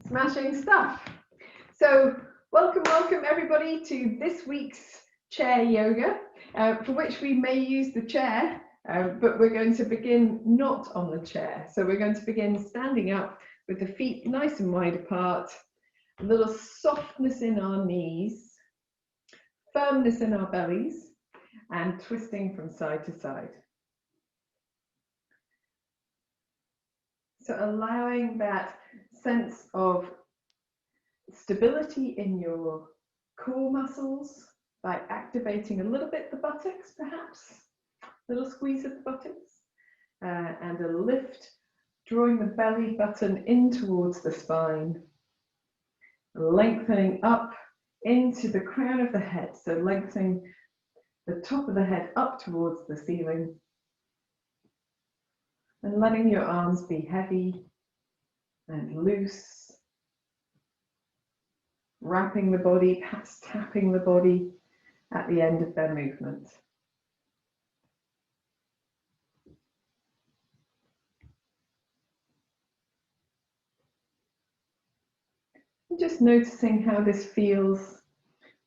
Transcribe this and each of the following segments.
Smashing stuff. So welcome everybody to this week's chair yoga, for which we may use the chair, but we're going to begin not on the chair. So we're going to begin standing up with the feet nice and wide apart, a little softness in our knees, firmness in our bellies, and twisting from side to side. So allowing that sense of stability in your core muscles by activating a little bit the buttocks, perhaps, a little squeeze of the buttocks, and a lift, drawing the belly button in towards the spine, lengthening up into the crown of the head, so lengthening the top of the head up towards the ceiling, and letting your arms be heavy and loose, wrapping the body, perhaps tapping the body at the end of their movement. And just noticing how this feels.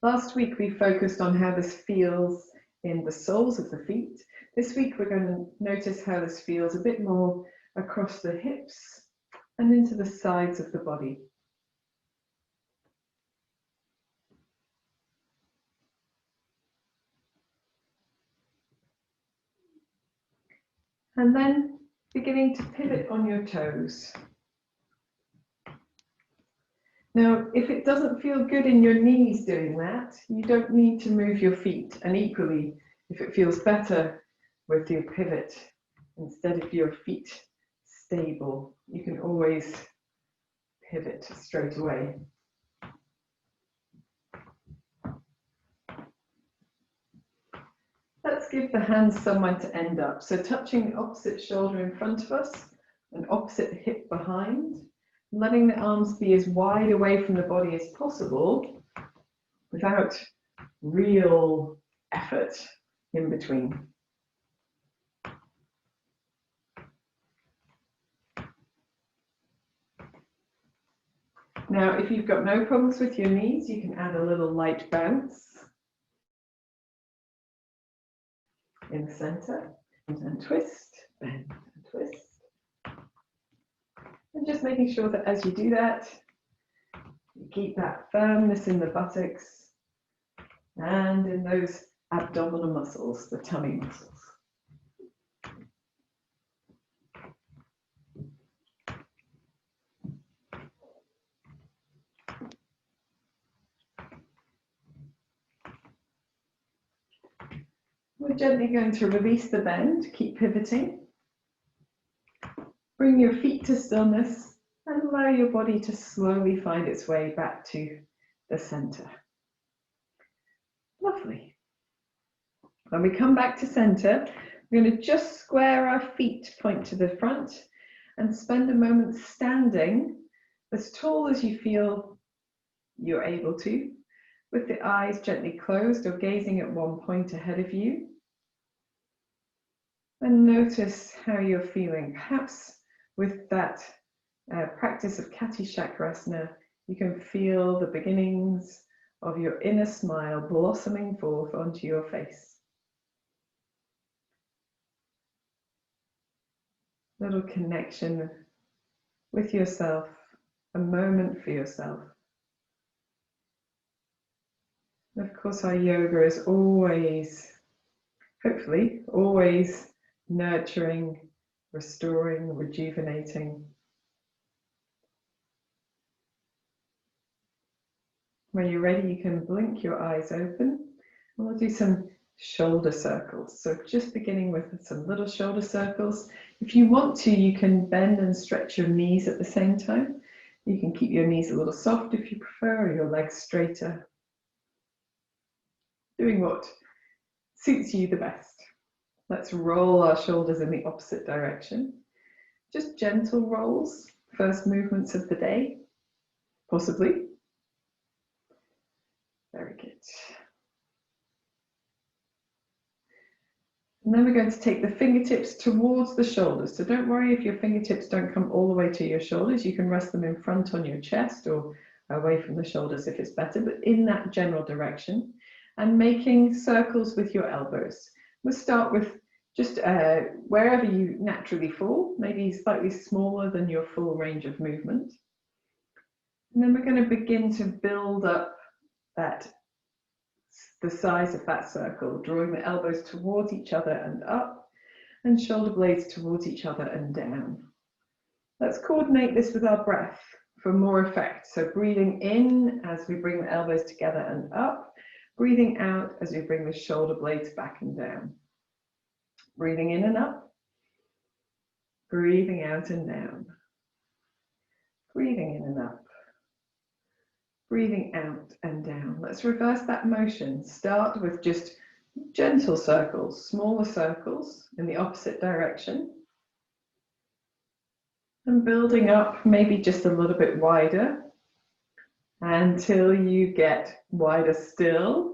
Last week we focused on how this feels in the soles of the feet. This week we're going to notice how this feels a bit more across the hips and into the sides of the body. And then beginning to pivot on your toes. Now, if it doesn't feel good in your knees doing that, you don't need to move your feet. And equally, if it feels better with your pivot, instead of your feet stable, you can always pivot straight away. Let's give the hands somewhere to end up. So touching the opposite shoulder in front of us and opposite hip behind, letting the arms be as wide away from the body as possible without real effort in between. Now, if you've got no problems with your knees, you can add a little light bounce in the center, and twist, bend, and twist. And just making sure that as you do that, you keep that firmness in the buttocks and in those abdominal muscles, the tummy muscles. We're gently going to release the bend, keep pivoting. Bring your feet to stillness and allow your body to slowly find its way back to the center. Lovely. When we come back to center, we're going to just square our feet, point to the front, and spend a moment standing as tall as you feel you're able to, with the eyes gently closed or gazing at one point ahead of you. And notice how you're feeling. Perhaps with that practice of Kati Chakrasana, you can feel the beginnings of your inner smile blossoming forth onto your face. Little connection with yourself, a moment for yourself. And of course, our yoga is always, hopefully, always nurturing, restoring, rejuvenating. When you're ready, you can blink your eyes open, and we'll do some shoulder circles. So just beginning with some little shoulder circles. If you want to, you can bend and stretch your knees at the same time. You can keep your knees a little soft if you prefer, or your legs straighter. Doing what suits you the best. Let's roll our shoulders in the opposite direction. Just gentle rolls, first movements of the day, possibly. Very good. And then we're going to take the fingertips towards the shoulders. So don't worry if your fingertips don't come all the way to your shoulders. You can rest them in front on your chest or away from the shoulders if it's better, but in that general direction. And making circles with your elbows. We'll start with just wherever you naturally fall, maybe slightly smaller than your full range of movement. And then we're going to begin to build up the size of that circle, drawing the elbows towards each other and up, and shoulder blades towards each other and down. Let's coordinate this with our breath for more effect. So breathing in as we bring the elbows together and up, breathing out as we bring the shoulder blades back and down. Breathing in and up, breathing out and down. Breathing in and up, breathing out and down. Let's reverse that motion. Start with just gentle circles, smaller circles in the opposite direction. And building up maybe just a little bit wider until you get wider still.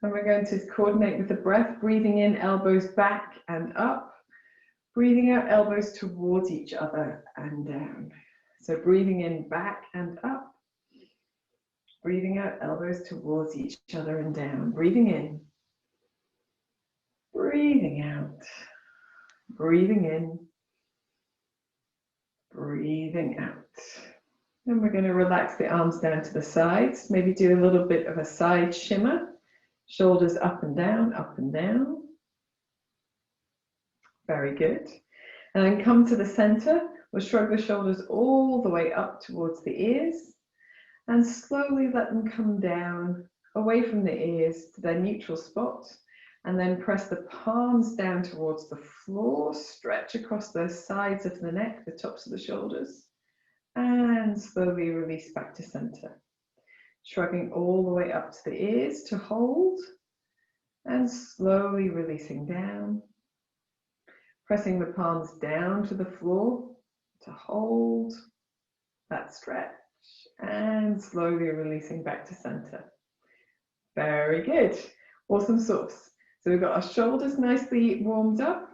And we're going to coordinate with the breath, breathing in, elbows back and up, breathing out, elbows towards each other and down. So breathing in, back and up, breathing out, elbows towards each other and down. Breathing in, breathing out, breathing in, breathing out. Then we're going to relax the arms down to the sides, maybe do a little bit of a side shimmer. Shoulders up and down, up and down. Very good. And then come to the center. We'll shrug the shoulders all the way up towards the ears and slowly let them come down away from the ears to their neutral spot. And then press the palms down towards the floor, stretch across the sides of the neck, the tops of the shoulders, and slowly release back to center. Shrugging all the way up to the ears to hold, and slowly releasing down. Pressing the palms down to the floor to hold that stretch, and slowly releasing back to center. Very good. Awesome sauce. So we've got our shoulders nicely warmed up.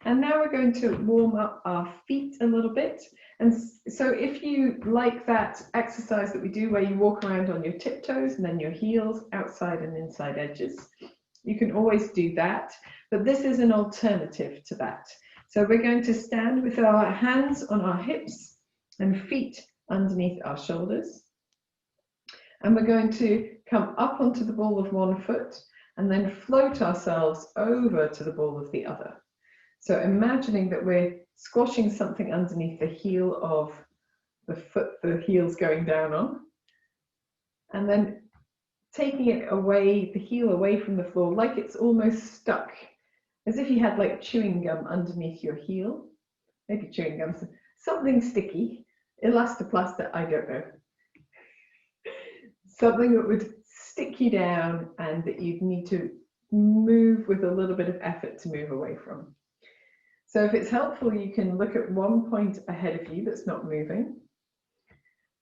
And now we're going to warm up our feet a little bit. And so if you like that exercise that we do where you walk around on your tiptoes and then your heels outside and inside edges, you can always do that. But this is an alternative to that. So we're going to stand with our hands on our hips and feet underneath our shoulders. And we're going to come up onto the ball of one foot and then float ourselves over to the ball of the other. So imagining that we're squashing something underneath the heel of the foot the heel's going down on, and then taking it away, the heel away from the floor, like it's almost stuck, as if you had like chewing gum underneath your heel, maybe chewing gum, something sticky, elastoplaster, I don't know. Something that would stick you down and that you'd need to move with a little bit of effort to move away from. So if it's helpful, you can look at one point ahead of you that's not moving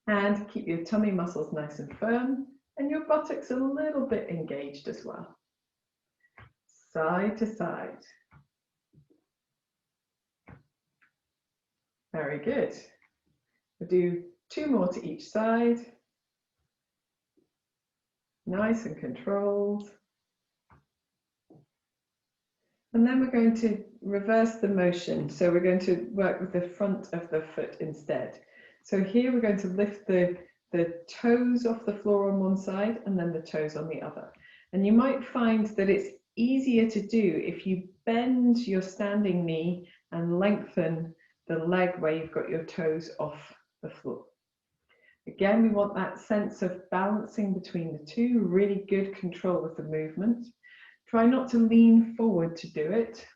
and keep your tummy muscles nice and firm and your buttocks a little bit engaged as well. Side to side. Very good. We'll do 2 more to each side. Nice and controlled. And then we're going to reverse the motion. So we're going to work with the front of the foot instead. So here we're going to lift the toes off the floor on one side and then the toes on the other. And you might find that it's easier to do if you bend your standing knee and lengthen the leg where you've got your toes off the floor. Again, we want that sense of balancing between the two, really good control of the movement. Try not to lean forward to do it.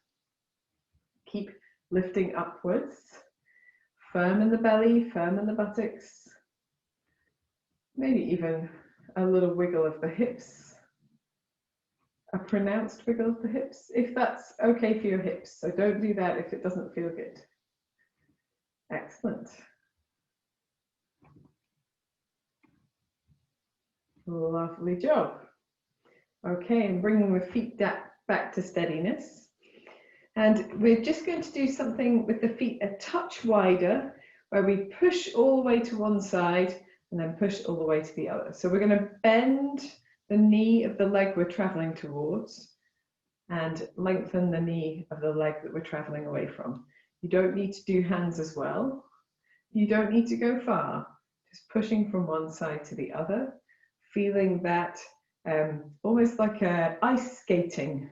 Keep lifting upwards. Firm in the belly, firm in the buttocks. Maybe even a little wiggle of the hips. A pronounced wiggle of the hips, if that's okay for your hips. So don't do that if it doesn't feel good. Excellent. Lovely job. Okay, and bringing the feet back to steadiness. And we're just going to do something with the feet a touch wider, where we push all the way to one side and then push all the way to the other. So we're going to bend the knee of the leg we're traveling towards and lengthen the knee of the leg that we're traveling away from. You don't need to do hands as well. You don't need to go far, just pushing from one side to the other, feeling that almost like ice skating.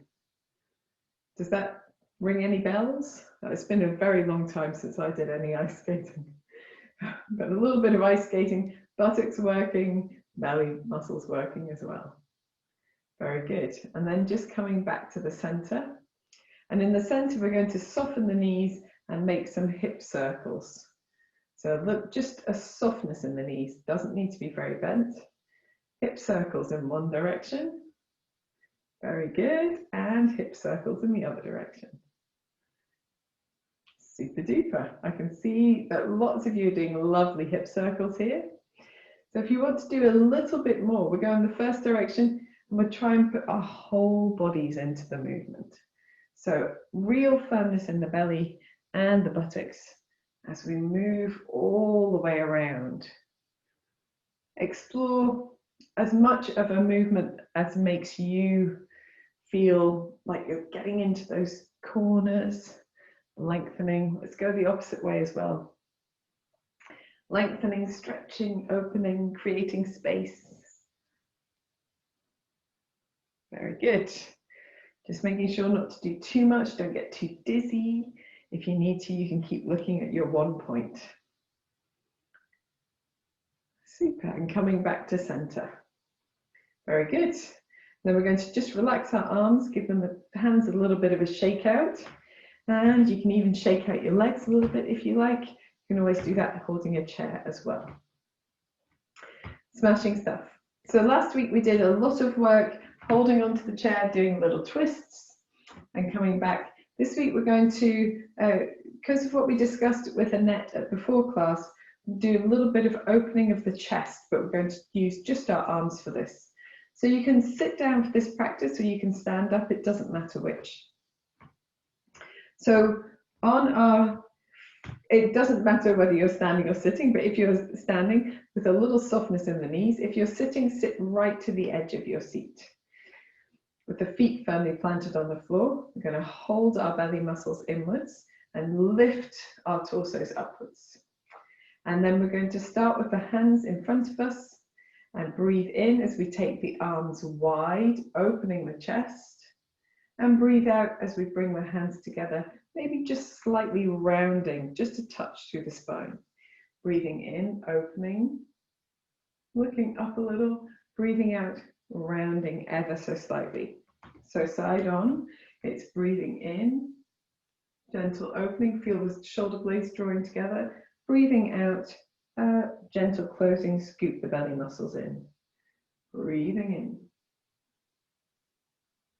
Does that ring any bells? It's been a very long time since I did any ice skating, but a little bit of ice skating, buttocks working, belly muscles working as well. Very good. And then just coming back to the center. And in the center, we're going to soften the knees and make some hip circles. So look, just a softness in the knees, doesn't need to be very bent. Hip circles in one direction. Very good. And hip circles in the other direction. Super duper. I can see that lots of you are doing lovely hip circles here. So if you want to do a little bit more, we'll go in the first direction and we'll try and put our whole bodies into the movement. So real firmness in the belly and the buttocks as we move all the way around. Explore as much of a movement as makes you feel like you're getting into those corners, lengthening. Let's go the opposite way as well. Lengthening, stretching, opening, creating space. Very good. Just making sure not to do too much, don't get too dizzy. If you need to, you can keep looking at your 1 point. Super, and coming back to center. Very good. Then we're going to just relax our arms, give them the hands a little bit of a shake out. And you can even shake out your legs a little bit if you like. You can always do that holding a chair as well. Smashing stuff. So last week we did a lot of work holding onto the chair, doing little twists and coming back. This week we're going to, because of what we discussed with Annette at before class, do a little bit of opening of the chest, but we're going to use just our arms for this. So you can sit down for this practice or you can stand up, it doesn't matter which. So on our, it doesn't matter whether you're standing or sitting, but if you're standing with a little softness in the knees, if you're sitting, sit right to the edge of your seat. With the feet firmly planted on the floor, we're going to hold our belly muscles inwards and lift our torsos upwards. And then we're going to start with the hands in front of us and breathe in as we take the arms wide, opening the chest, and breathe out as we bring the hands together, maybe just slightly rounding, just a touch through the spine. Breathing in, opening, looking up a little, breathing out, rounding ever so slightly. So side on, it's breathing in, gentle opening, feel the shoulder blades drawing together, breathing out, gentle closing, scoop the belly muscles in. Breathing in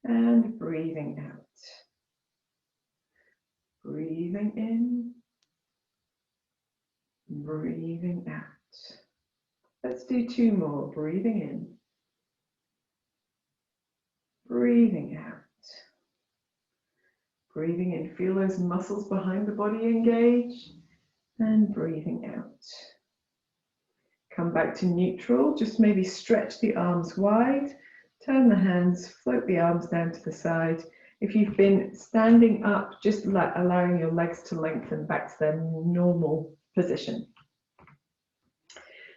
and breathing out. Breathing in, breathing out. Let's do 2 more. Breathing in, breathing out. Breathing in, feel those muscles behind the body engage, and breathing out. Come back to neutral, just maybe stretch the arms wide, turn the hands, float the arms down to the side. If you've been standing up, just allowing your legs to lengthen back to their normal position.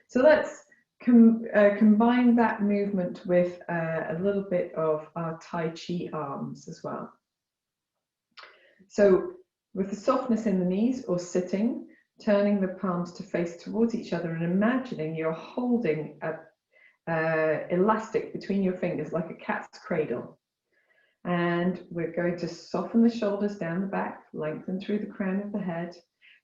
So let's combine that movement with a little bit of our Tai Chi arms as well. So with the softness in the knees or sitting, turning the palms to face towards each other and imagining you're holding a elastic between your fingers like a cat's cradle. And we're going to soften the shoulders down the back, lengthen through the crown of the head.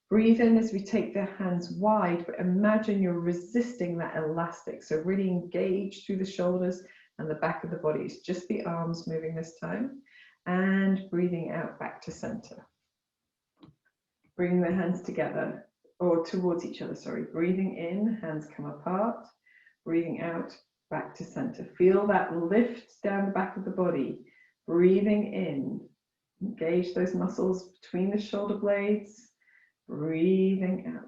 Breathe in as we take the hands wide, but imagine you're resisting that elastic. So really engage through the shoulders and the back of the body. It's just the arms moving this time. And breathing out back to center. Bringing the hands together, or towards each other, sorry. Breathing in, hands come apart. Breathing out, back to center. Feel that lift down the back of the body. Breathing in, Engage those muscles between the shoulder blades. Breathing out.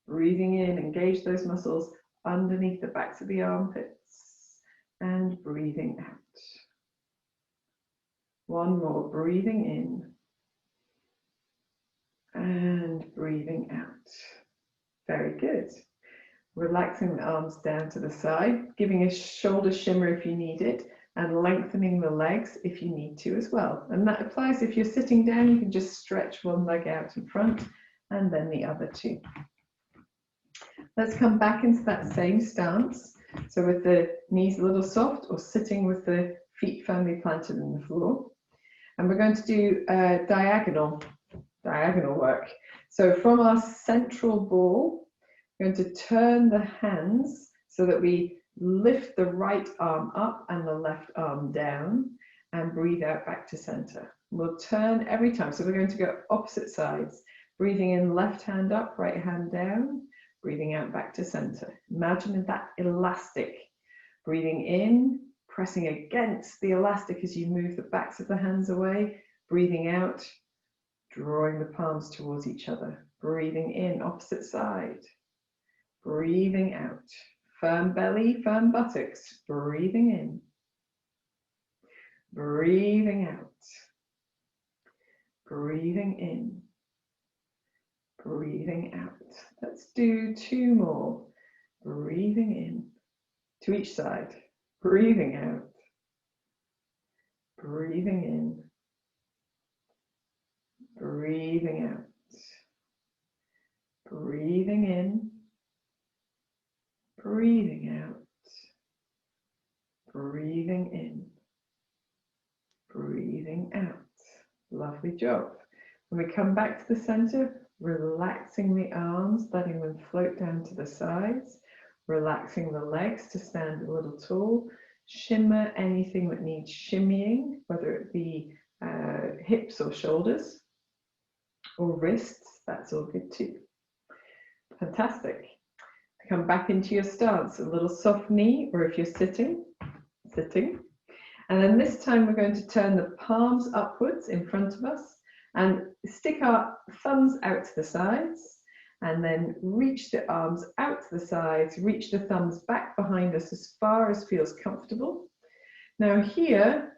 Breathing in, engage those muscles underneath the backs of the armpits. And breathing out. One more, breathing in. And breathing out. Very good. Relaxing the arms down to the side, giving a shoulder shimmer if you need it, and lengthening the legs if you need to as well. And that applies if you're sitting down, you can just stretch one leg out in front and then the other two. Let's come back into that same stance. So with the knees a little soft or sitting with the feet firmly planted in the floor. And we're going to do diagonal work. So from our central ball, we're going to turn the hands so that we lift the right arm up and the left arm down and breathe out back to center. We'll turn every time. So we're going to go opposite sides. Breathing in, left hand up, right hand down. Breathing out back to center. Imagine that elastic. Breathing in, pressing against the elastic as you move the backs of the hands away. Breathing out, drawing the palms towards each other. Breathing in, opposite side. Breathing out. Firm belly, firm buttocks. Breathing in. Breathing out. Breathing in. Breathing out. Let's do two more. Breathing in to each side. Breathing out. Breathing in. Breathing out. Breathing in. Breathing out. Breathing in. Breathing out. Lovely job. When we come back to the center, relaxing the arms, letting them float down to the sides, relaxing the legs to stand a little tall, shimmer anything that needs shimmying, whether it be hips or shoulders or wrists, that's all good too. Fantastic. Come back into your stance, a little soft knee, or if you're sitting. And then this time we're going to turn the palms upwards in front of us and stick our thumbs out to the sides, and then reach the arms out to the sides, reach the thumbs back behind us as far as feels comfortable. Now here,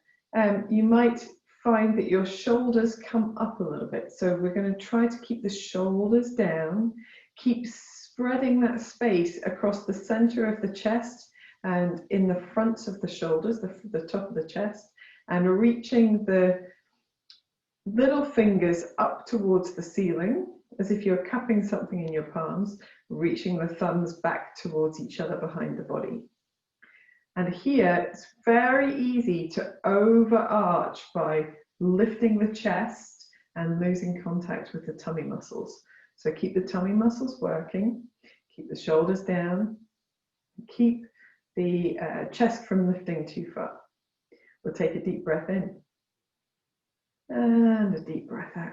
you might find that your shoulders come up a little bit. So we're going to try to keep the shoulders down, keep spreading that space across the center of the chest and in the fronts of the shoulders, the top of the chest, and reaching the little fingers up towards the ceiling, as if you're cupping something in your palms, reaching the thumbs back towards each other behind the body. And here, it's very easy to overarch by lifting the chest and losing contact with the tummy muscles. So keep the tummy muscles working, keep the shoulders down, keep the chest from lifting too far. We'll take a deep breath in and a deep breath out.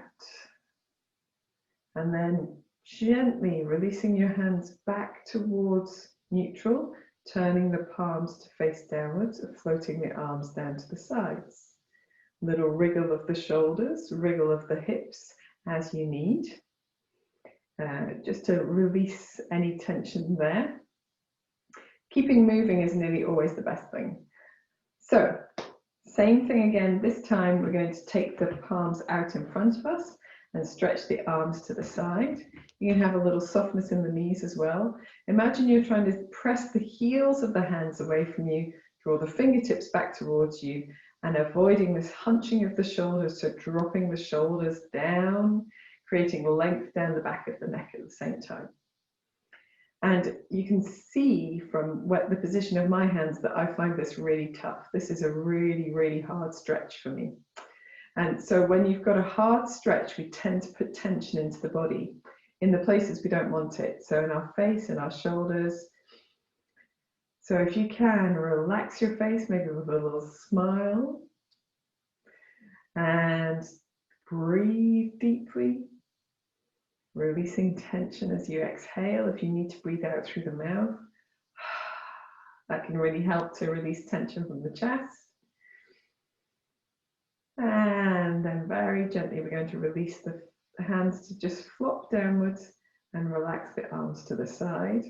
And then gently releasing your hands back towards neutral, turning the palms to face downwards and floating the arms down to the sides. Little wriggle of the shoulders, wriggle of the hips as you need, just to release any tension there. Keeping moving is nearly always the best thing. So, same thing again, this time we're going to take the palms out in front of us and stretch the arms to the side. You can have a little softness in the knees as well. Imagine you're trying to press the heels of the hands away from you, draw the fingertips back towards you, and avoiding this hunching of the shoulders, so dropping the shoulders down, creating length down the back of the neck at the same time. And you can see from the position of my hands that I find this really tough. This is a really, really hard stretch for me. And so when you've got a hard stretch, we tend to put tension into the body in the places we don't want it. So in our face, in our shoulders. So if you can, relax your face, maybe with a little smile. And breathe deeply. Releasing tension as you exhale. If you need to breathe out through the mouth, that can really help to release tension from the chest. And then very gently, we're going to release the hands to just flop downwards and relax the arms to the side.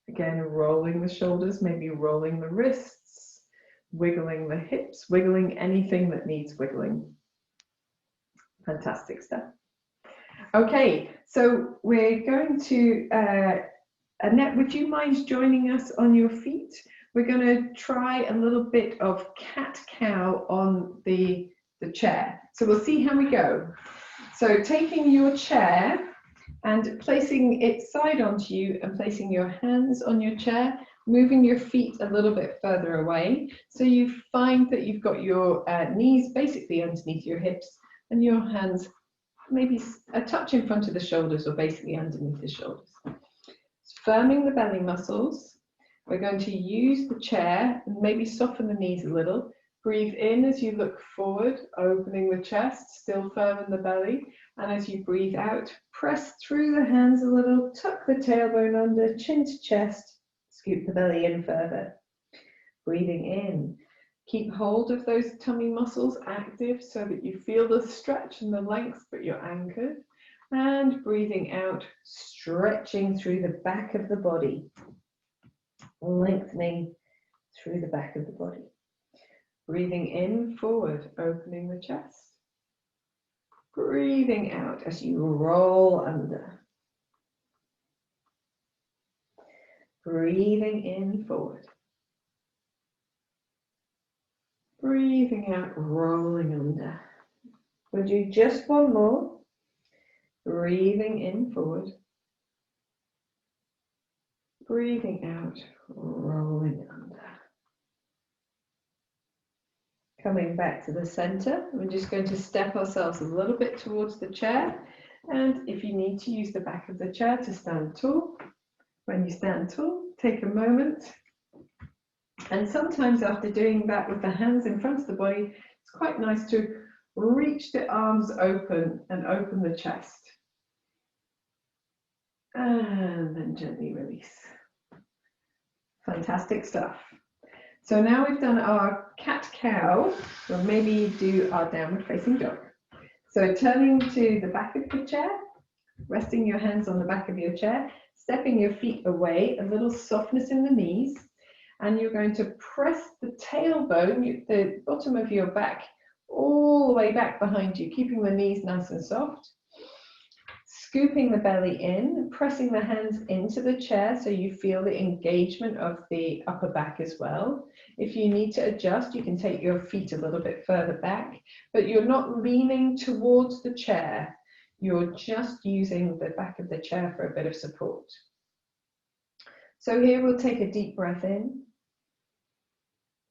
Again, rolling the shoulders, maybe rolling the wrists, wiggling the hips, wiggling anything that needs wiggling. Fantastic stuff. Okay, so we're going to, Annette, would you mind joining us on your feet? We're going to try a little bit of cat-cow on the chair. So we'll see how we go. So taking your chair and placing it side onto you and placing your hands on your chair, moving your feet a little bit further away. So you find that you've got your knees basically underneath your hips and your hands maybe a touch in front of the shoulders or basically underneath the shoulders. Firming the belly muscles. We're going to use the chair and maybe soften the knees a little. Breathe in as you look forward, opening the chest, still firm in the belly. And as you breathe out, press through the hands a little, tuck the tailbone under, chin to chest, scoop the belly in further. Breathing in. Keep hold of those tummy muscles active so that you feel the stretch and the length, but you're anchored. And breathing out, stretching through the back of the body, lengthening through the back of the body. Breathing in, forward, opening the chest. Breathing out as you roll under. Breathing in, forward. Breathing out, rolling under. We'll do just one more. Breathing in, forward. Breathing out, rolling under. Coming back to the center, we're just going to step ourselves a little bit towards the chair. And if you need to use the back of the chair to stand tall, when you stand tall, take a moment. And sometimes after doing that with the hands in front of the body, it's quite nice to reach the arms open and open the chest. And then gently release. Fantastic stuff. So now we've done our cat-cow, we'll maybe do our downward facing dog. So turning to the back of the chair, resting your hands on the back of your chair, stepping your feet away, a little softness in the knees, and you're going to press the tailbone, the bottom of your back, all the way back behind you, keeping the knees nice and soft. Scooping the belly in, pressing the hands into the chair so you feel the engagement of the upper back as well. If you need to adjust, you can take your feet a little bit further back, but you're not leaning towards the chair. You're just using the back of the chair for a bit of support. So here we'll take a deep breath in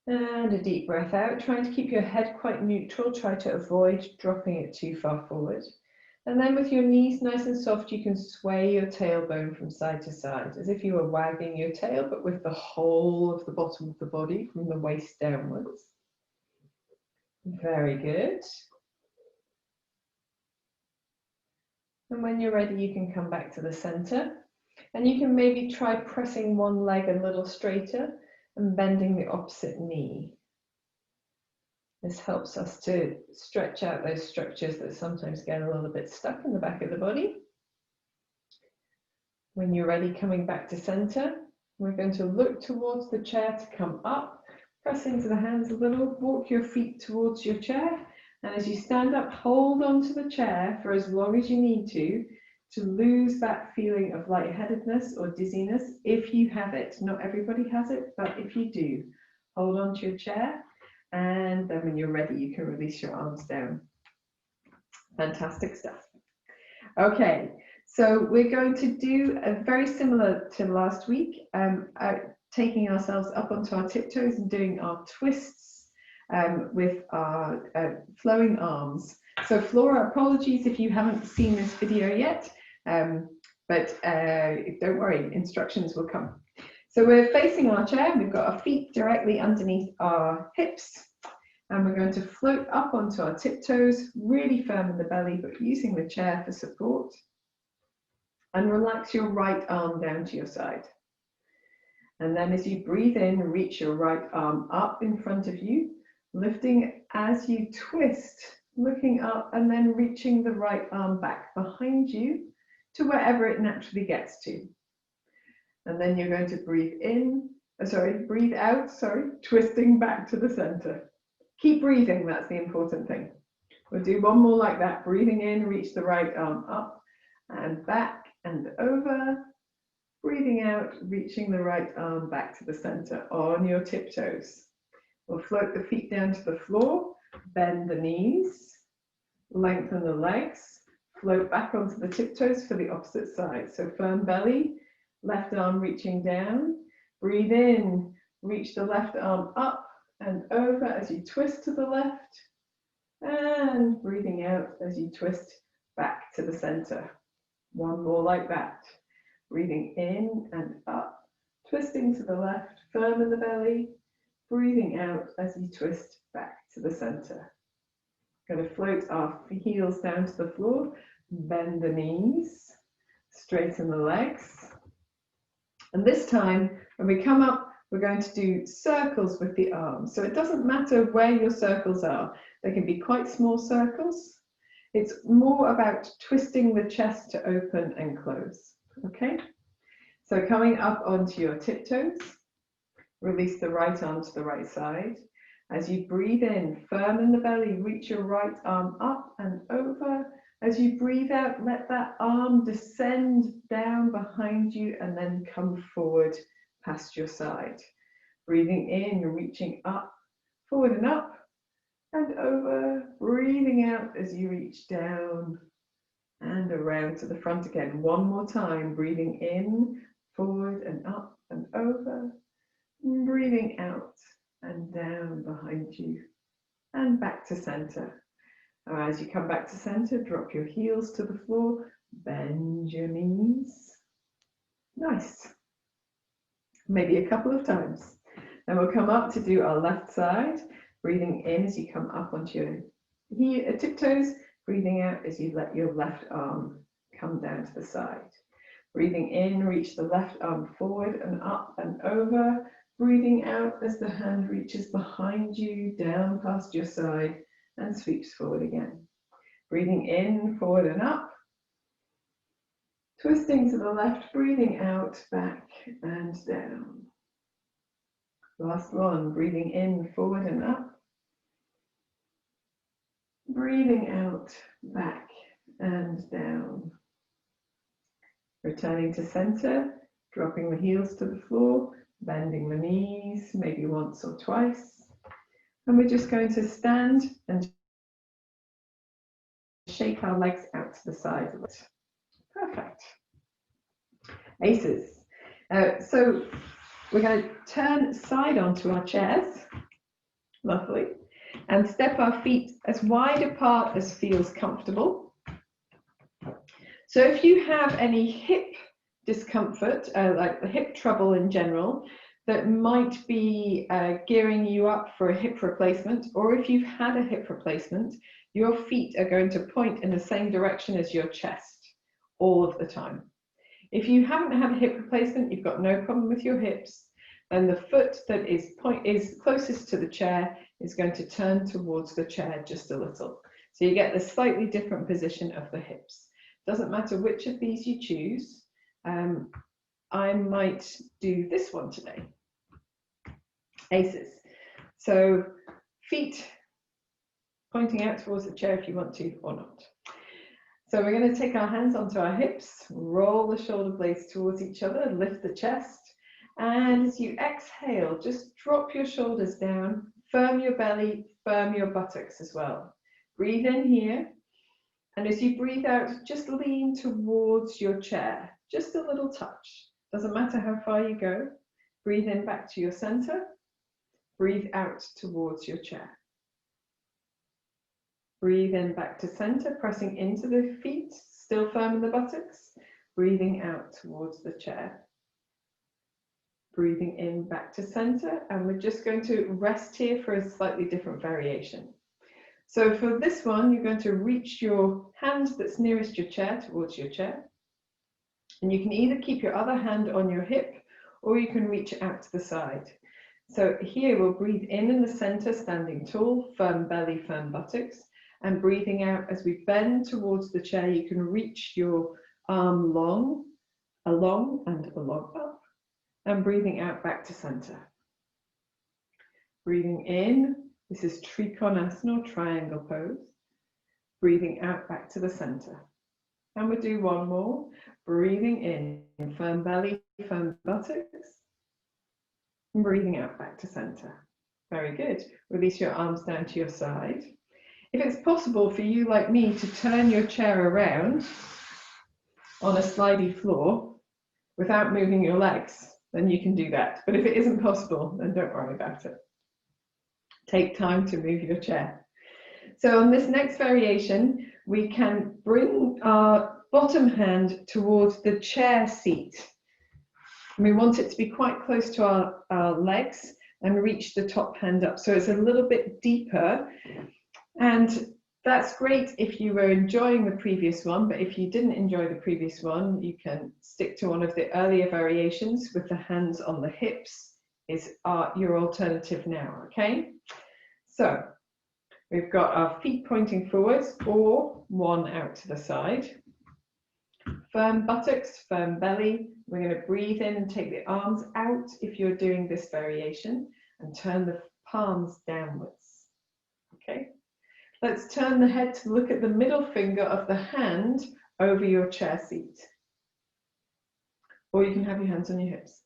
and a deep breath out, trying to keep your head quite neutral. Try to avoid dropping it too far forward. And then with your knees nice and soft, you can sway your tailbone from side to side, as if you were wagging your tail, but with the whole of the bottom of the body from the waist downwards. Very good. And when you're ready, you can come back to the center. And you can maybe try pressing one leg a little straighter and bending the opposite knee. This helps us to stretch out those structures that sometimes get a little bit stuck in the back of the body. When you're ready, coming back to center, we're going to look towards the chair to come up, press into the hands a little, walk your feet towards your chair, and as you stand up, hold onto the chair for as long as you need to lose that feeling of lightheadedness or dizziness, if you have it. Not everybody has it, but if you do, hold onto your chair. And then when you're ready, you can release your arms down. Fantastic stuff. Okay, so we're going to do a very similar to last week, taking ourselves up onto our tiptoes and doing our twists with our flowing arms. So Flora, apologies if you haven't seen this video yet, but don't worry, instructions will come. So we're facing our chair, we've got our feet directly underneath our hips, and we're going to float up onto our tiptoes, really firm in the belly, but using the chair for support. And relax your right arm down to your side. And then as you breathe in, reach your right arm up in front of you, lifting as you twist, looking up and then reaching the right arm back behind you to wherever it naturally gets to. And then you're going to breathe in, breathe out, twisting back to the center. Keep breathing, that's the important thing. We'll do one more like that. Breathing in, reach the right arm up and back and over. Breathing out, reaching the right arm back to the center on your tiptoes. We'll float the feet down to the floor, bend the knees, lengthen the legs, float back onto the tiptoes for the opposite side. So firm belly, left arm reaching down. Breathe in, reach the left arm up and over as you twist to the left. And breathing out as you twist back to the center. One more like that. Breathing in and up, twisting to the left, firm in the belly. Breathing out as you twist back to the center. Going to float our heels down to the floor, bend the knees, straighten the legs. And this time, when we come up, we're going to do circles with the arms. So it doesn't matter where your circles are. They can be quite small circles. It's more about twisting the chest to open and close. Okay? So coming up onto your tiptoes, release the right arm to the right side. As you breathe in, firm in the belly, reach your right arm up and over. As you breathe out, let that arm descend down behind you and then come forward past your side. Breathing in, reaching up, forward and over. Breathing out as you reach down and around to the front again. One more time, breathing in, forward and up and over. Breathing out and down behind you and back to center. As you come back to center, drop your heels to the floor, bend your knees. Nice. Maybe a couple of times. Then we'll come up to do our left side, breathing in as you come up onto your tiptoes, breathing out as you let your left arm come down to the side. Breathing in, reach the left arm forward and up and over. Breathing out as the hand reaches behind you, down past your side and sweeps forward again. Breathing in, forward and up. Twisting to the left, breathing out, back and down. Last one, breathing in, forward and up. Breathing out, back and down. Returning to center, dropping the heels to the floor, bending the knees, maybe once or twice. And we're just going to stand and shake our legs out to the side of it. Perfect. Aces. So we're going to turn side onto our chairs. Lovely. And step our feet as wide apart as feels comfortable. So if you have any hip discomfort, like the hip trouble in general, that might be gearing you up for a hip replacement, or if you've had a hip replacement, your feet are going to point in the same direction as your chest all of the time. If you haven't had a hip replacement, you've got no problem with your hips, then the foot that is closest to the chair is going to turn towards the chair just a little. So you get the slightly different position of the hips. Doesn't matter which of these you choose. I might do this one today. Aces. So feet pointing out towards the chair if you want to or not. So we're going to take our hands onto our hips, roll the shoulder blades towards each other, lift the chest, and as you exhale, just drop your shoulders down, firm your belly, firm your buttocks as well. Breathe in here, and as you breathe out, just lean towards your chair, just a little touch. Doesn't matter how far you go. Breathe in back to your center, breathe out towards your chair. Breathe in back to center, pressing into the feet, still firm in the buttocks. Breathing out towards the chair. Breathing in back to center, and we're just going to rest here for a slightly different variation. So for this one, you're going to reach your hand that's nearest your chair towards your chair. And you can either keep your other hand on your hip, or you can reach out to the side. So here we'll breathe in the center, standing tall, firm belly, firm buttocks, and breathing out as we bend towards the chair. You can reach your arm along and along up, and breathing out back to center. Breathing in, this is Trikonasana, triangle pose. Breathing out back to the center. And we'll do one more. Breathing in, firm belly, firm buttocks. And breathing out back to center. Very good. Release your arms down to your side. If it's possible for you, like me, to turn your chair around on a slidey floor without moving your legs, then you can do that. But if it isn't possible, then don't worry about it. Take time to move your chair. So on this next variation, we can bring our bottom hand towards the chair seat. And we want it to be quite close to our legs and reach the top hand up. So it's a little bit deeper. And that's great if you were enjoying the previous one, but if you didn't enjoy the previous one, you can stick to one of the earlier variations with the hands on the hips is your alternative now, okay? So we've got our feet pointing forwards or one out to the side. Firm buttocks, firm belly. We're going to breathe in and take the arms out if you're doing this variation and turn the palms downwards, okay? Let's turn the head to look at the middle finger of the hand over your chair seat. Or you can have your hands on your hips.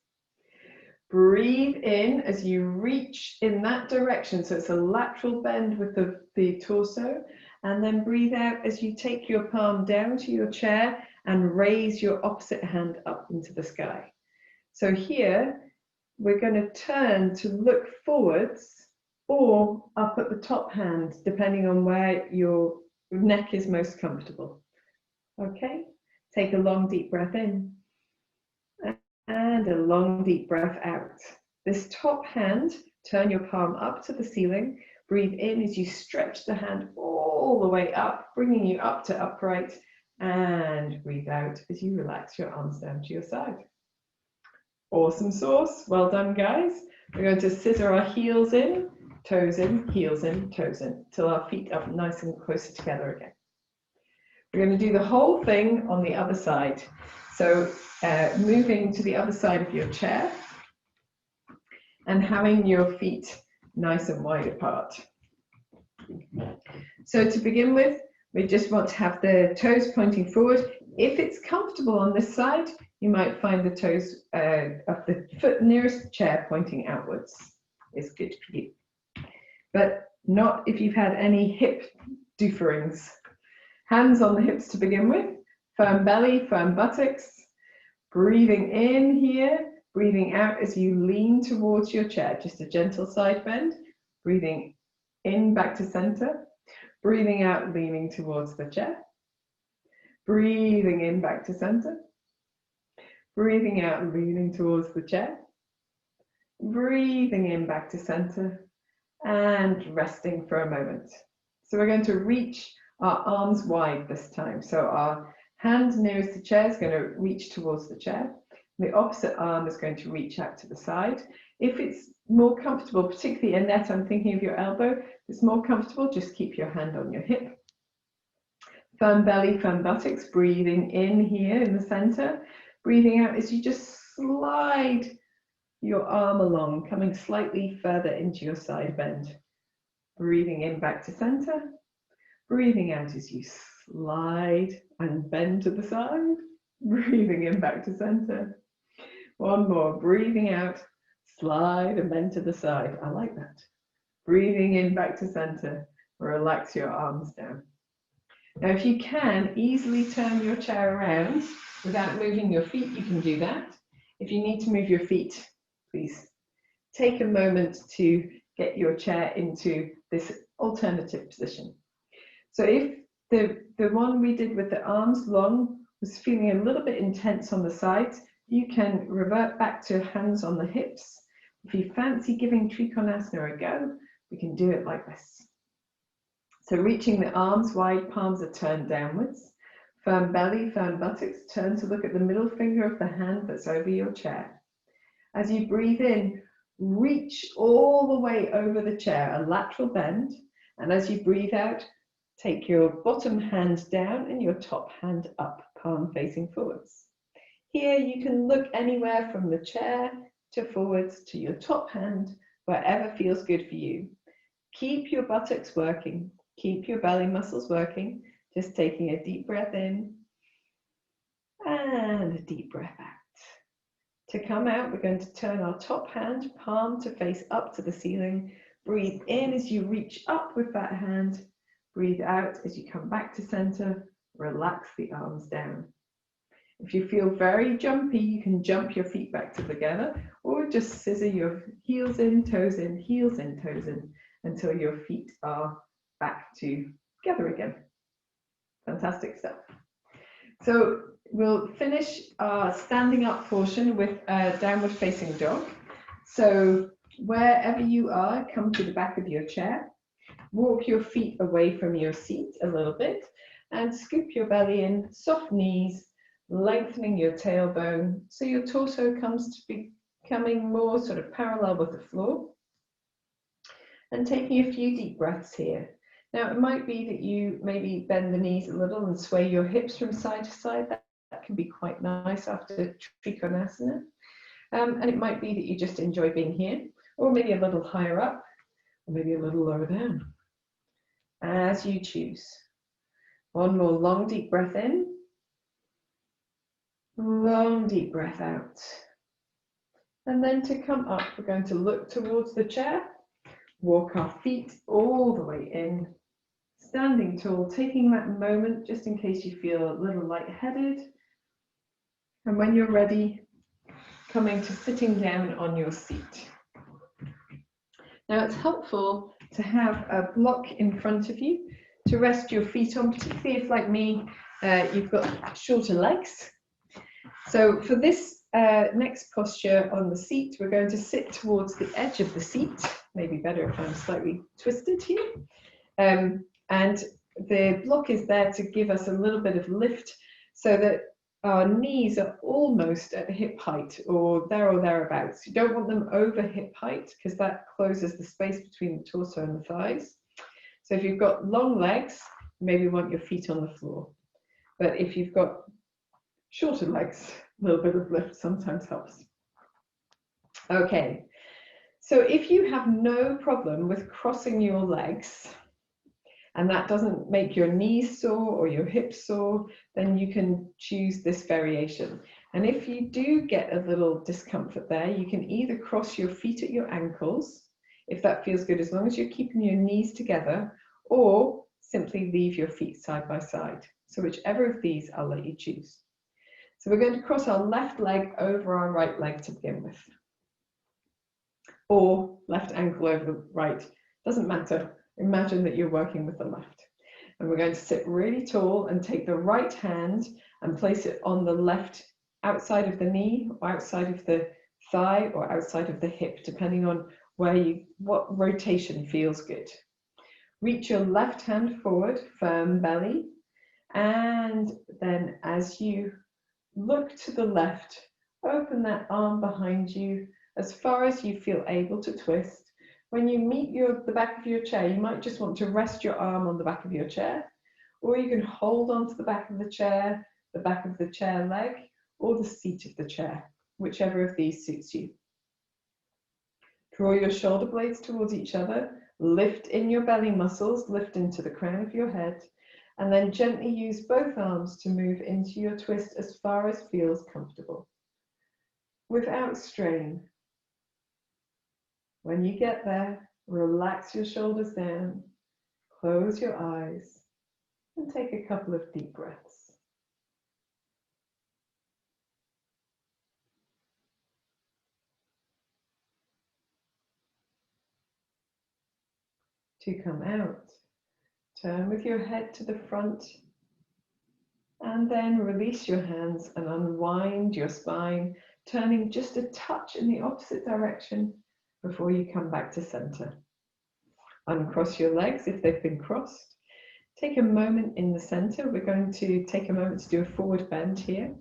Breathe in as you reach in that direction. So it's a lateral bend with the torso. And then breathe out as you take your palm down to your chair and raise your opposite hand up into the sky. So here, we're going to turn to look forwards or up at the top hand, depending on where your neck is most comfortable. Okay, take a long deep breath in and a long deep breath out. This top hand, turn your palm up to the ceiling. Breathe in as you stretch the hand all the way up, bringing you up to upright, and breathe out as you relax your arms down to your side. Awesome sauce. Well done, guys. We're going to scissor our heels in, toes in, heels in, toes in, till our feet are nice and closer together again. We're going to do the whole thing on the other side. So moving to the other side of your chair and having your feet nice and wide apart. So to begin with, we just want to have the toes pointing forward. If it's comfortable on this side, you might find the toes of the foot nearest the chair pointing outwards. It's good for you. But not if you've had any hip differings. Hands on the hips to begin with. Firm belly, firm buttocks. Breathing in here. Breathing out as you lean towards your chair. Just a gentle side bend. Breathing in back to center. Breathing out, leaning towards the chair. Breathing in back to center. Breathing out, leaning towards the chair. Breathing in back to center. And resting for a moment. So we're going to reach our arms wide this time. So our hand nearest the chair is going to reach towards the chair. The opposite arm is going to reach out to the side. If it's more comfortable, particularly Annette, I'm thinking of your elbow. If it's more comfortable, just keep your hand on your hip. Firm belly, firm buttocks, breathing in here in the center. Breathing out as you just slide your arm along, coming slightly further into your side bend. Breathing in back to center. Breathing out as you slide and bend to the side. Breathing in back to center. One more. Breathing out, slide and bend to the side. I like that. Breathing in back to center. Relax your arms down. Now, if you can easily turn your chair around without moving your feet, you can do that. If you need to move your feet, please take a moment to get your chair into this alternative position. So if the one we did with the arms long was feeling a little bit intense on the sides, you can revert back to hands on the hips. If you fancy giving Trikonasana a go, we can do it like this. So reaching the arms wide, palms are turned downwards. Firm belly, firm buttocks, turn to look at the middle finger of the hand that's over your chair. As you breathe in, Reach all the way over the chair, a lateral bend. And as you breathe out, take your bottom hand down and your top hand up, palm facing forwards. Here you can look anywhere from the chair to forwards to your top hand, wherever feels good for you. Keep your buttocks working, keep your belly muscles working, just taking a deep breath in and a deep breath out. To come out, we're going to turn our top hand, palm to face up to the ceiling. Breathe in as you reach up with that hand. Breathe out as you come back to center. Relax the arms down. If you feel very jumpy, you can jump your feet back together or just scissor your heels in, toes in, heels in, toes in until your feet are back together again. Fantastic stuff. So we'll finish our standing up portion with a downward facing dog. So wherever you are, come to the back of your chair. Walk your feet away from your seat a little bit and scoop your belly in, soft knees, lengthening your tailbone so your torso comes to becoming more sort of parallel with the floor. And taking a few deep breaths here. Now, it might be that you maybe bend the knees a little and sway your hips from side to side. That can be quite nice after Trikonasana. And it might be that you just enjoy being here, or maybe a little higher up, or maybe a little lower down, as you choose. One more long, deep breath in. Long, deep breath out. And then to come up, we're going to look towards the chair, walk our feet all the way in, standing tall, taking that moment just in case you feel a little lightheaded. And when you're ready, coming to sitting down on your seat. Now it's helpful to have a block in front of you to rest your feet on, particularly if, like me, you've got shorter legs. So for this next posture on the seat, we're going to sit towards the edge of the seat. Maybe better if I'm slightly twisted here. And the block is there to give us a little bit of lift so that our knees are almost at hip height or thereabouts. You don't want them over hip height because that closes the space between the torso and the thighs. So if you've got long legs, maybe want your feet on the floor. But if you've got shorter legs, a little bit of lift sometimes helps. Okay, so if you have no problem with crossing your legs, and that doesn't make your knees sore or your hips sore, then you can choose this variation. And if you do get a little discomfort there, you can either cross your feet at your ankles, if that feels good, as long as you're keeping your knees together, or simply leave your feet side by side. So whichever of these, I'll let you choose. So we're going to cross our left leg over our right leg to begin with. Or left ankle over the right, doesn't matter. Imagine that you're working with the left. And we're going to sit really tall and take the right hand and place it on the left outside of the knee, or outside of the thigh, or outside of the hip, depending on what rotation feels good. Reach your left hand forward, firm belly. And then as you look to the left, open that arm behind you as far as you feel able to twist. When you meet the back of your chair, you might just want to rest your arm on the back of your chair, or you can hold onto the back of the chair leg, or the seat of the chair, whichever of these suits you. Draw your shoulder blades towards each other, lift in your belly muscles, lift into the crown of your head, and then gently use both arms to move into your twist as far as feels comfortable, without strain. When you get there, relax your shoulders down, close your eyes, and take a couple of deep breaths. To come out, turn with your head to the front, and then release your hands and unwind your spine, turning just a touch in the opposite direction before you come back to center. Uncross your legs if they've been crossed. Take a moment in the center. We're going to take a moment to do a forward bend here.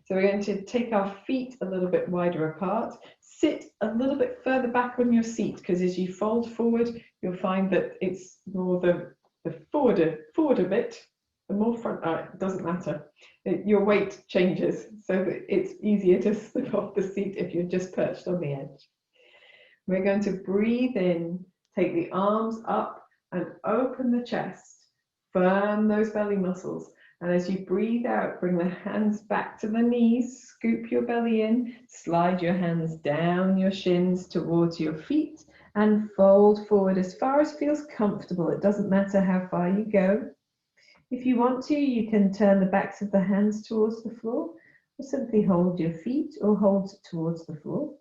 So we're going to take our feet a little bit wider apart, sit a little bit further back on your seat, because as you fold forward, you'll find that it's more the forwarder bit, the more front, it doesn't matter. Your weight changes so that it's easier to slip off the seat if you're just perched on the edge. We're going to breathe in, take the arms up and open the chest, firm those belly muscles. And as you breathe out, bring the hands back to the knees, scoop your belly in, slide your hands down your shins towards your feet and fold forward as far as feels comfortable. It doesn't matter how far you go. If you want to, you can turn the backs of the hands towards the floor, or simply hold your feet or hold towards the floor.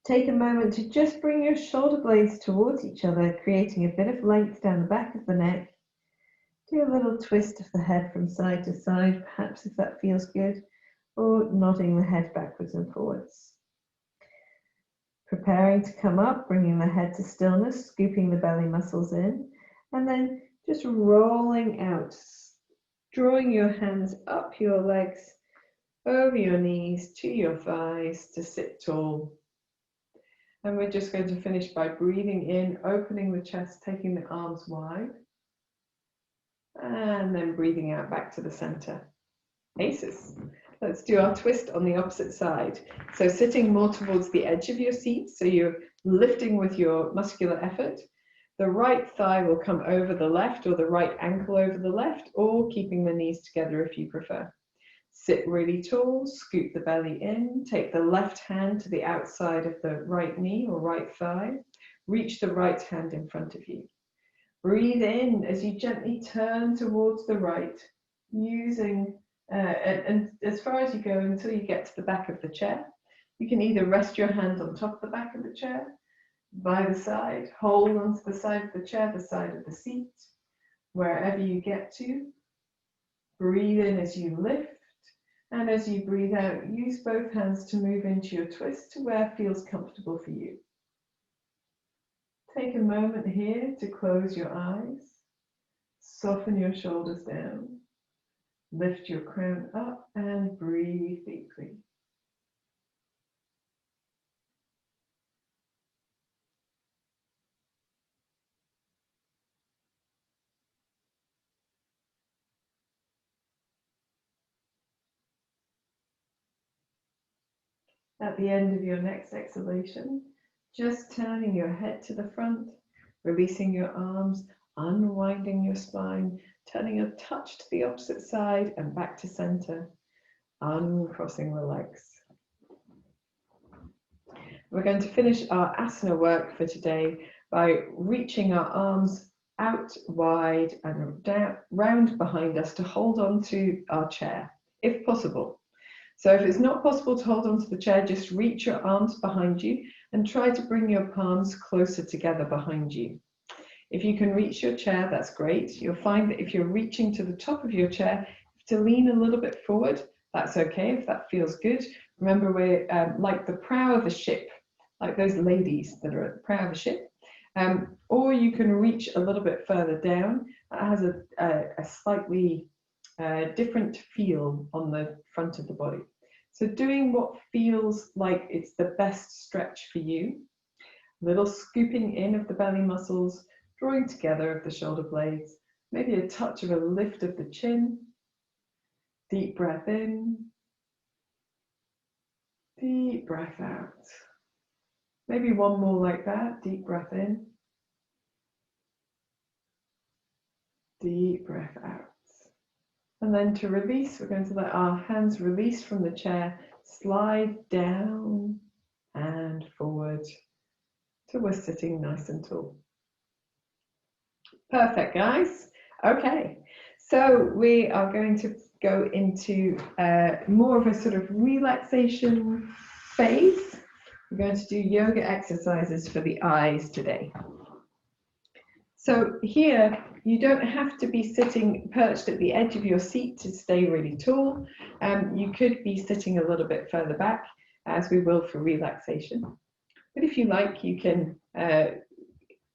Take a moment to just bring your shoulder blades towards each other, creating a bit of length down the back of the neck. Do a little twist of the head from side to side, perhaps if that feels good, or nodding the head backwards and forwards. Preparing to come up, bringing the head to stillness, scooping the belly muscles in, and then just rolling out, drawing your hands up your legs, over your knees, to your thighs, to sit tall. And we're just going to finish by breathing in, opening the chest, taking the arms wide, and then breathing out back to the center. Aces. Let's do our twist on the opposite side. So sitting more towards the edge of your seat, so you're lifting with your muscular effort. The right thigh will come over the left, or the right ankle over the left, or keeping the knees together if you prefer. Sit really tall, scoop the belly in, take the left hand to the outside of the right knee or right thigh, reach the right hand in front of you. Breathe in as you gently turn towards the right, using, and as far as you go until you get to the back of the chair. You can either rest your hand on top of the back of the chair, by the side, hold onto the side of the chair, the side of the seat, wherever you get to. Breathe in as you lift, and as you breathe out, use both hands to move into your twist to where it feels comfortable for you. Take a moment here to close your eyes, soften your shoulders down, lift your crown up and breathe deeply. At the end of your next exhalation, just turning your head to the front, releasing your arms, unwinding your spine, turning a touch to the opposite side and back to center, uncrossing the legs. We're going to finish our asana work for today by reaching our arms out wide and down, round behind us to hold on to our chair, if possible. So if it's not possible to hold onto the chair, just reach your arms behind you and try to bring your palms closer together behind you. If you can reach your chair, that's great. You'll find that if you're reaching to the top of your chair, to lean a little bit forward, that's okay if that feels good. Remember, we're like the prow of a ship, like those ladies that are at the prow of a ship. Or you can reach a little bit further down. That has a slightly different feel on the front of the body. So doing what feels like it's the best stretch for you. Little scooping in of the belly muscles, drawing together of the shoulder blades, maybe a touch of a lift of the chin. Deep breath in, deep breath out. Maybe one more like that, deep breath in, deep breath out. And then to release, we're going to let our hands release from the chair, slide down and forward till we're sitting nice and tall. Perfect, guys. Okay, so we are going to go into more of a sort of relaxation phase. We're going to do yoga exercises for the eyes today. So here, you don't have to be sitting perched at the edge of your seat to stay really tall. You could be sitting a little bit further back, as we will for relaxation. But if you like, you can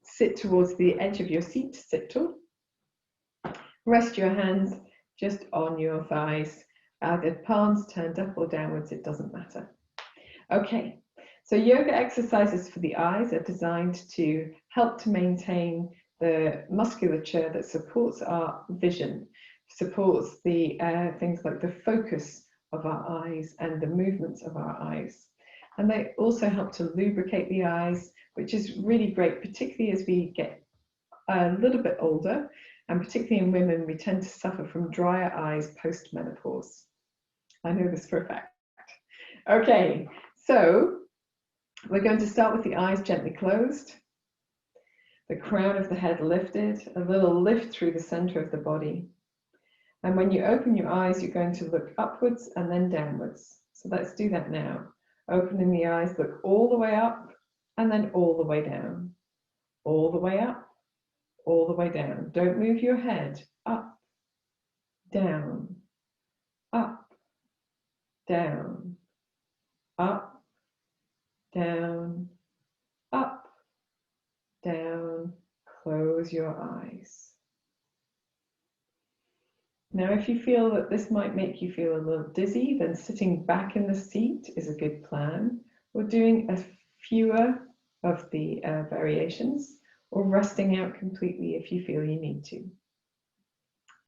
sit towards the edge of your seat, sit tall. Rest your hands just on your thighs. The palms turned up or downwards, it doesn't matter. Okay, So yoga exercises for the eyes are designed to help to maintain the musculature that supports our vision, supports the things like the focus of our eyes and the movements of our eyes. And they also help to lubricate the eyes, which is really great, particularly as we get a little bit older, and particularly in women, we tend to suffer from drier eyes post-menopause. I know this for a fact. Okay, so we're going to start with the eyes gently closed, the crown of the head lifted, a little lift through the center of the body. And when you open your eyes, you're going to look upwards and then downwards. So let's do that now. Opening the eyes, look all the way up and then all the way down. All the way up, all the way down. Don't move your head. Up, down, up, down, up, down, up, down. Close your eyes. Now, if you feel that this might make you feel a little dizzy, then sitting back in the seat is a good plan, or doing a fewer of the variations, or resting out completely if you feel you need to.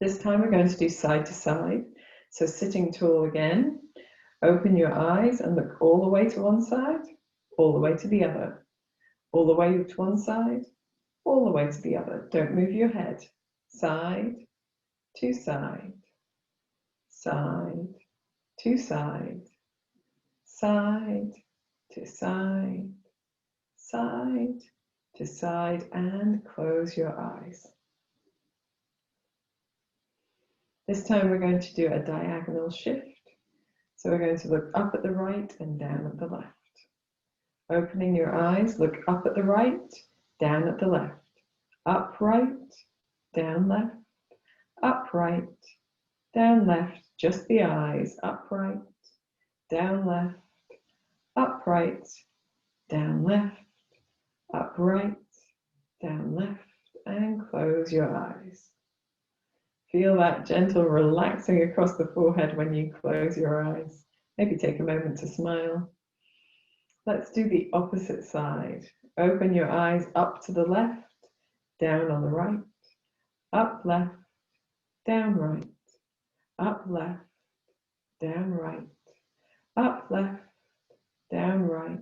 This time we're going to do side to side. So sitting tall again, open your eyes and look all the way to one side, all the way to the other, all the way to one side, all the way to the other. Don't move your head. Side to side, side to side, side to side, side to side, and close your eyes. This time we're going to do a diagonal shift. So we're going to look up at the right and down at the left. Opening your eyes, look up at the right, down at the left. Up right, down left, up right, down left, just the eyes, up right, down left, up right, down left, up right, down left, and close your eyes. Feel that gentle relaxing across the forehead when you close your eyes. Maybe take a moment to smile. Let's do the opposite side. Open your eyes up to the left, down on the right, up left, down right, up left, down right, up left, down right,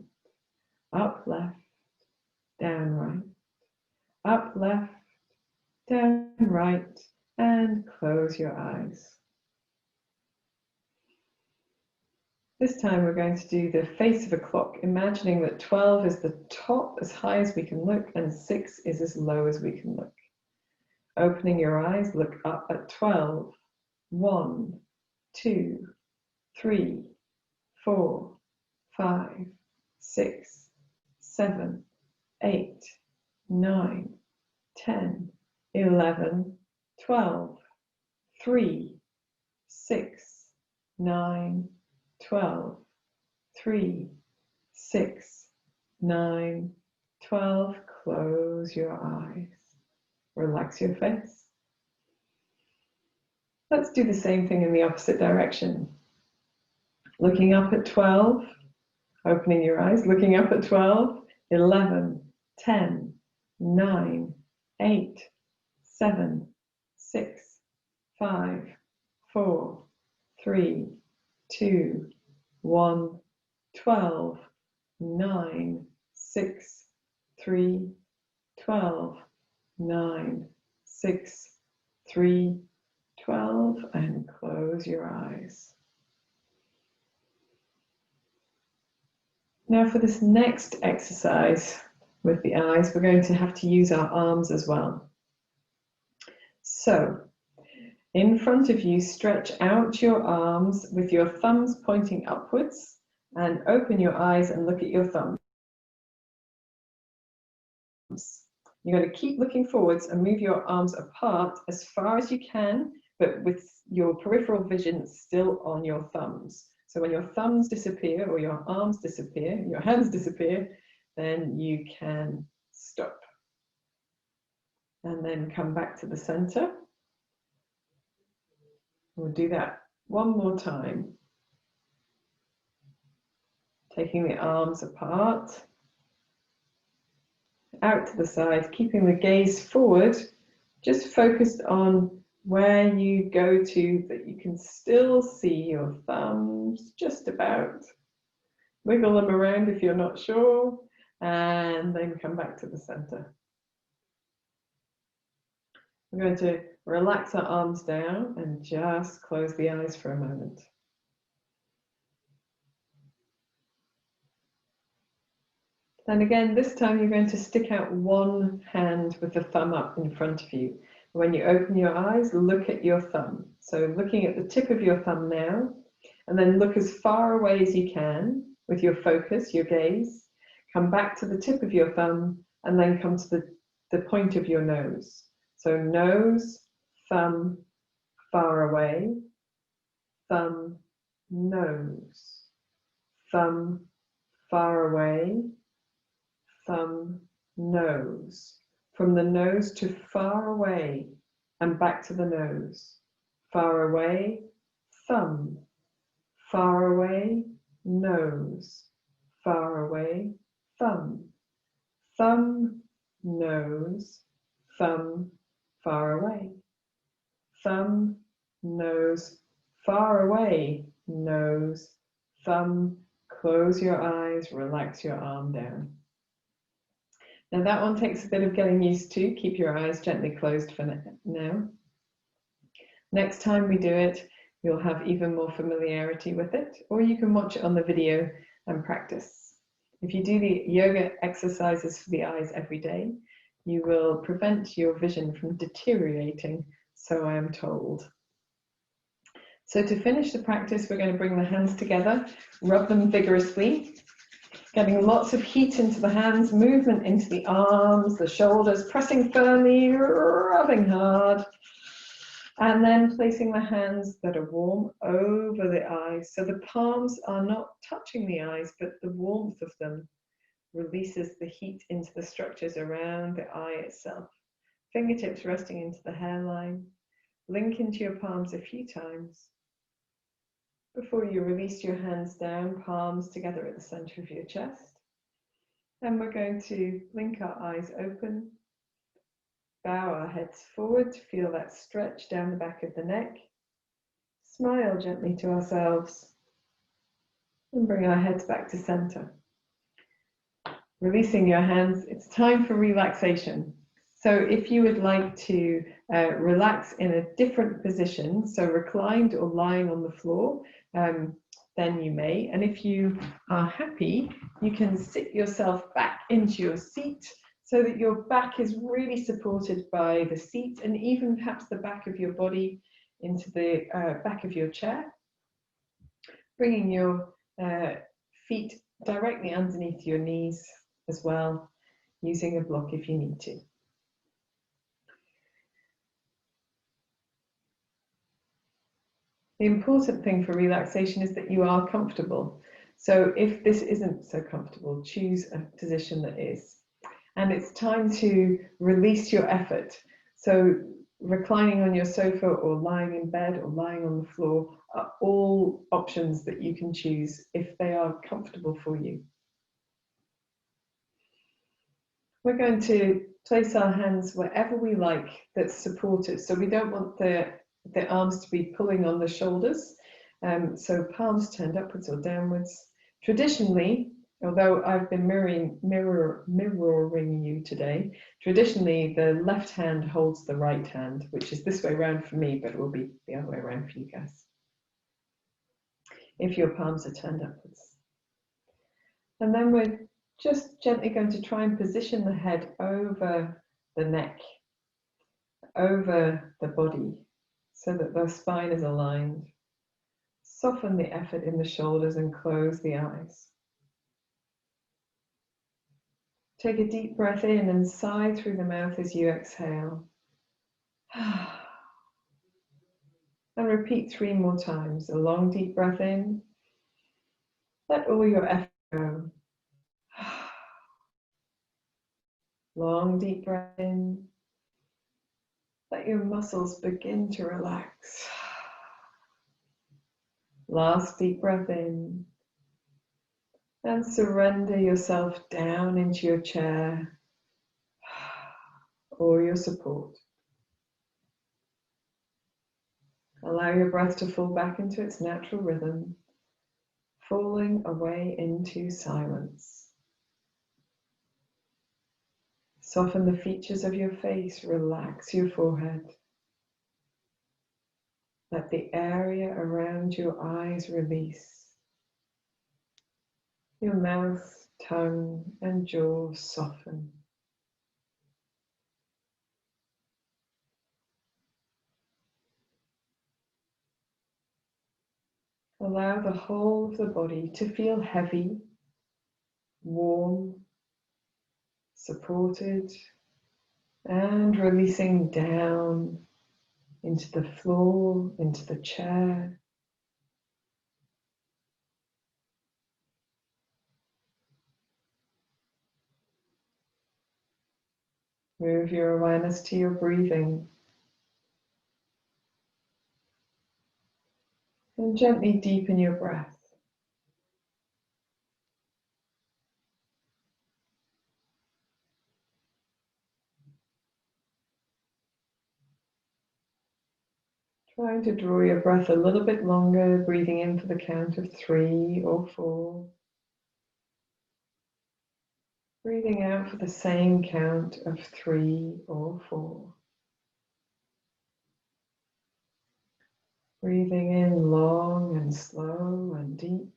up left, down right, up left, down right, and close your eyes. This time we're going to do the face of a clock, imagining that 12 is the top as high as we can look and 6 is as low as we can look. Opening your eyes, look up at 12. 1, 2, 3, 4, 5, 6, 7, 8, 9, 10, 11, 12, 3, 6, 9, 12, 3, 6, 9, 12. Close your eyes. Relax your face. Let's do the same thing in the opposite direction. Looking up at 12, opening your eyes, looking up at 12, 11, 10, 9, 8, 7, 6, 5, 4, 3, 2, 1, 12, 9, 6, 3, 12, 9, 6, 3, 12, and close your eyes. Now for this next exercise with the eyes, we're going to have to use our arms as well. So, in front of you, stretch out your arms with your thumbs pointing upwards and open your eyes and look at your thumbs. You're going to keep looking forwards and move your arms apart as far as you can, but with your peripheral vision still on your thumbs. So when your thumbs disappear or your arms disappear, your hands disappear, then you can stop. And then come back to the center. We'll do that one more time. Taking the arms apart, out to the side, keeping the gaze forward, just focused on where you go to, that you can still see your thumbs just about. Wiggle them around if you're not sure, and then come back to the center. We're going to relax our arms down and just close the eyes for a moment. And again, this time you're going to stick out one hand with the thumb up in front of you. When you open your eyes, look at your thumb. So looking at the tip of your thumb now, and then look as far away as you can with your focus, your gaze. Come back to the tip of your thumb, and then come to the point of your nose. So nose, thumb, far away, thumb, nose, thumb, far away, thumb, nose. From the nose to far away and back to the nose. Far away, thumb, far away, nose, far away, thumb, thumb, nose, thumb, far away, thumb, nose, far away, nose, thumb. Close your eyes, relax your arm down. Now that one takes a bit of getting used to. Keep your eyes gently closed for now. Next time we do it, you'll have even more familiarity with it, or you can watch it on the video and practice. If you do the yoga exercises for the eyes every day, you will prevent your vision from deteriorating, so I am told. So to finish the practice, we're going to bring the hands together, rub them vigorously, getting lots of heat into the hands, movement into the arms, the shoulders, pressing firmly, rubbing hard, and then placing the hands that are warm over the eyes. So the palms are not touching the eyes, but the warmth of them releases the heat into the structures around the eye itself. Fingertips resting into the hairline. Link into your palms a few times before you release your hands down, palms together at the center of your chest. And we're going to blink our eyes open, bow our heads forward to feel that stretch down the back of the neck. Smile gently to ourselves and bring our heads back to center. Releasing your hands, it's time for relaxation. So if you would like to relax in a different position, so reclined or lying on the floor, then you may. And if you are happy, you can sit yourself back into your seat so that your back is really supported by the seat, and even perhaps the back of your body into the back of your chair. Bringing your feet directly underneath your knees as well, using a block if you need to. The important thing for relaxation is that you are comfortable. So if this isn't so comfortable, choose a position that is. And it's time to release your effort. So reclining on your sofa or lying in bed or lying on the floor are all options that you can choose if they are comfortable for you. We're going to place our hands wherever we like that's supported. So we don't want the arms to be pulling on the shoulders. So palms turned upwards or downwards. Traditionally, although I've been mirroring you today, traditionally the left hand holds the right hand, which is this way around for me, but it will be the other way around for you guys, if your palms are turned upwards. And then we're just gently going to try and position the head over the neck, over the body, so that the spine is aligned. Soften the effort in the shoulders and close the eyes. Take a deep breath in and sigh through the mouth as you exhale. And repeat 3 more times. A long deep breath in. Let all your effort go. Long deep breath in. Let your muscles begin to relax. Last deep breath in. And surrender yourself down into your chair or your support. Allow your breath to fall back into its natural rhythm, falling away into silence. Soften the features of your face, relax your forehead. Let the area around your eyes release. Your mouth, tongue, and jaw soften. Allow the whole of the body to feel heavy, warm, supported, and releasing down into the floor, into the chair. Move your awareness to your breathing and gently deepen your breath. Trying to draw your breath a little bit longer, breathing in for the count of 3 or 4. Breathing out for the same count of 3 or 4. Breathing in long and slow and deep.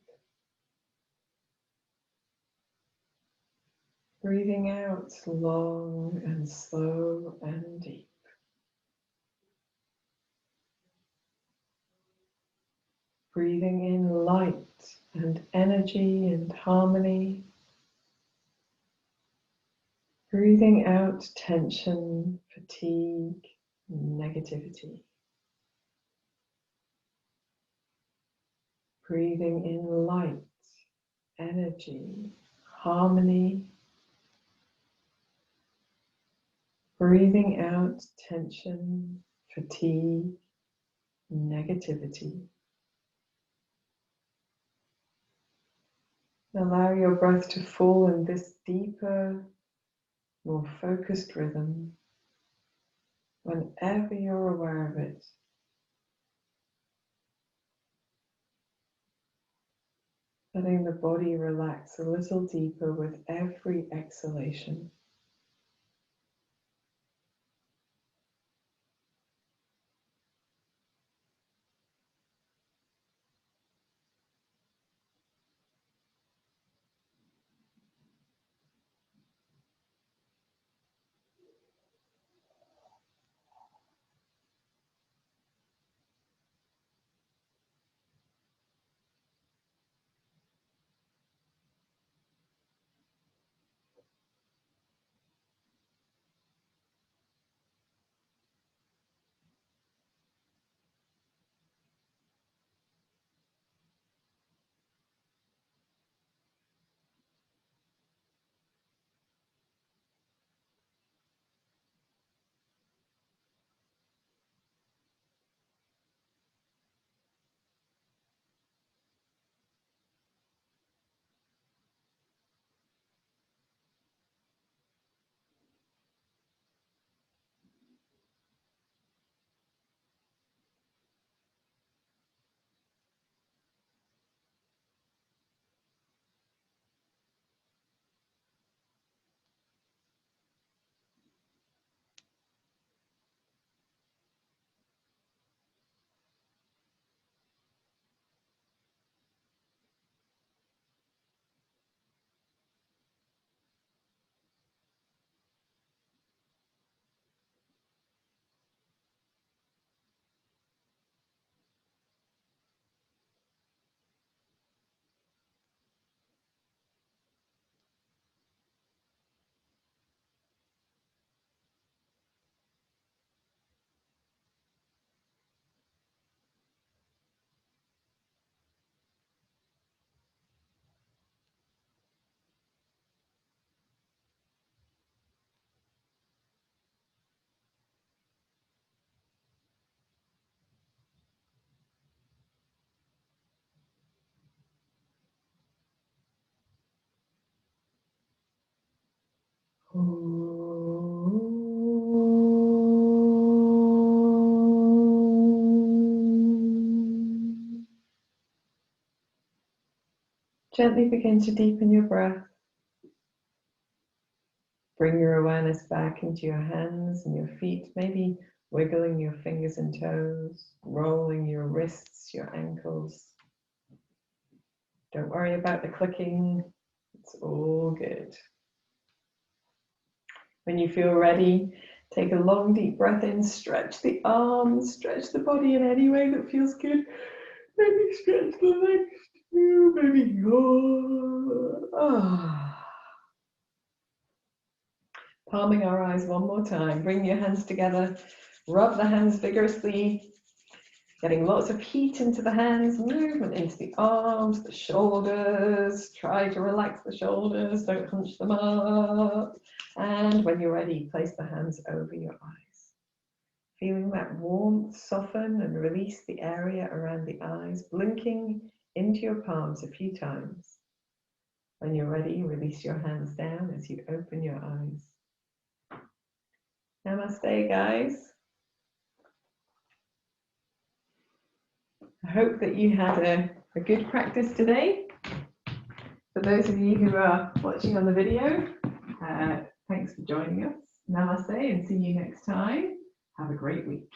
Breathing out long and slow and deep. Breathing in light and energy and harmony. Breathing out tension, fatigue, negativity. Breathing in light, energy, harmony. Breathing out tension, fatigue, negativity. Allow your breath to fall in this deeper, more focused rhythm whenever you're aware of it. Letting the body relax a little deeper with every exhalation. Gently begin to deepen your breath. Bring your awareness back into your hands and your feet, maybe wiggling your fingers and toes, rolling your wrists, your ankles. Don't worry about the clicking, it's all good. When you feel ready, take a long deep breath in, stretch the arms, stretch the body in any way that feels good. Maybe stretch the legs too, maybe go. Palming our eyes one more time. Bring your hands together, rub the hands vigorously, getting lots of heat into the hands, movement into the arms, the shoulders. Try to relax the shoulders, don't hunch them up. And when you're ready, place the hands over your eyes. Feeling that warmth soften and release the area around the eyes, blinking into your palms a few times. When you're ready, release your hands down as you open your eyes. Namaste, guys. I hope that you had a good practice today. For those of you who are watching on the video, thanks for joining us. Namaste and see you next time. Have a great week.